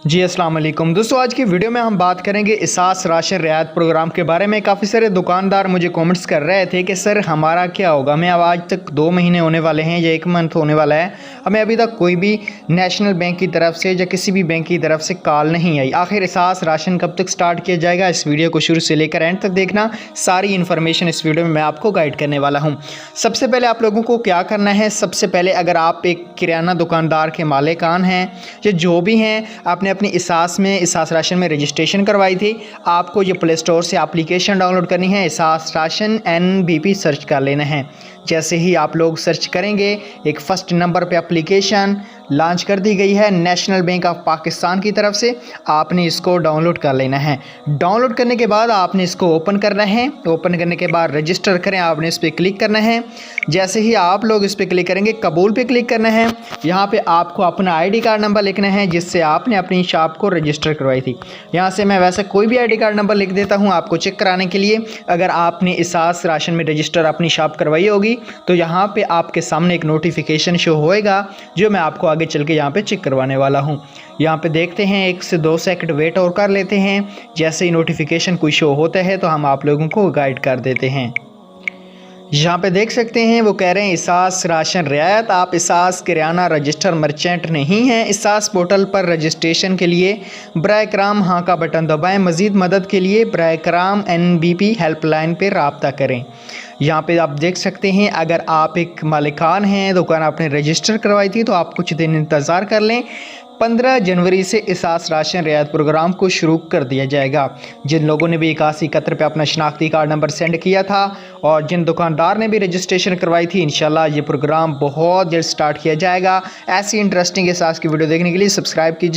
जी अस्सलाम वालेकुम दोस्तों, आज की वीडियो में हम बात करेंगे एहसास राशन रियायत प्रोग्राम के बारे में। काफ़ी सारे दुकानदार मुझे कमेंट्स कर रहे थे कि सर हमारा क्या होगा। हमें अब आज तक 2 महीने होने वाले हैं या 1 मंथ होने वाला है, हमें अभी तक कोई भी नेशनल बैंक की तरफ से या किसी भी बैंक की तरफ से कॉल नहीं आई। आखिर एहसास राशन कब तक स्टार्ट किया जाएगा, इस वीडियो को शुरू से लेकर एंड तक देखना। सारी इन्फॉर्मेशन इस वीडियो में मैं आपको गाइड करने वाला हूँ। सबसे पहले आप लोगों को क्या करना है, सबसे पहले अगर आप एक किराना दुकानदार के मालिकान हैं या जो भी हैं, आपने अपनी एहसास राशन में रजिस्ट्रेशन करवाई थी, आपको ये प्ले स्टोर से एप्लीकेशन डाउनलोड करनी है। एहसास राशन NBP सर्च कर लेना है। जैसे ही आप लोग सर्च करेंगे, एक फर्स्ट नंबर पे एप्लीकेशन लॉन्च कर दी गई है नेशनल बैंक ऑफ पाकिस्तान की तरफ से। आपने इसको डाउनलोड कर लेना है। डाउनलोड करने के बाद आपने इसको ओपन करना है। ओपन करने के बाद रजिस्टर करें, आपने इस पर क्लिक करना है। जैसे ही आप लोग इस पर क्लिक करेंगे, कबूल पे क्लिक करना है। यहाँ पे आपको अपना ID कार्ड नंबर लिखना है जिससे आपने अपनी शॉप को रजिस्टर करवाई थी। यहाँ से मैं वैसे कोई भी ID कार्ड नंबर लिख देता हूँ आपको चेक कराने के लिए। अगर आपने एहसास राशन में रजिस्टर अपनी शॉप करवाई होगी तो यहाँ पे आपके सामने एक नोटिफिकेशन शो होएगा, जो मैं आपको आगे चल के यहाँ पे चेक करवाने वाला हूँ। यहाँ पे देखते हैं, 1 से 2 सेकंड वेट और कर लेते हैं। जैसे ही नोटिफिकेशन कोई शो होता है तो हम आप लोगों को गाइड कर देते हैं। यहाँ पे देख सकते हैं वो कह रहे हैं एहसास राशन रियायत, आप एहसास किराना रजिस्टर मर्चेंट नहीं हैं। एहसास पोर्टल पर रजिस्ट्रेशन के लिए बराए कराम हाँ का बटन दबाएं। मज़ीद मदद के लिए बराए कराम NBP हेल्पलाइन पे रब्ता करें। यहाँ पे आप देख सकते हैं, अगर आप एक मालिकान हैं, दुकान आपने रजिस्टर करवाई थी, तो आप कुछ दिन इंतज़ार कर लें। 15 जनवरी से एहसास राशन रियायत प्रोग्राम को शुरू कर दिया जाएगा। जिन लोगों ने भी 8171 पे अपना शनाख्ती कार्ड नंबर सेंड किया था और जिन दुकानदार ने भी रजिस्ट्रेशन करवाई थी, इंशाल्लाह ये प्रोग्राम बहुत जल्द स्टार्ट किया जाएगा। ऐसी इंटरेस्टिंग एहसास की वीडियो देखने के लिए सब्सक्राइब कीजिए।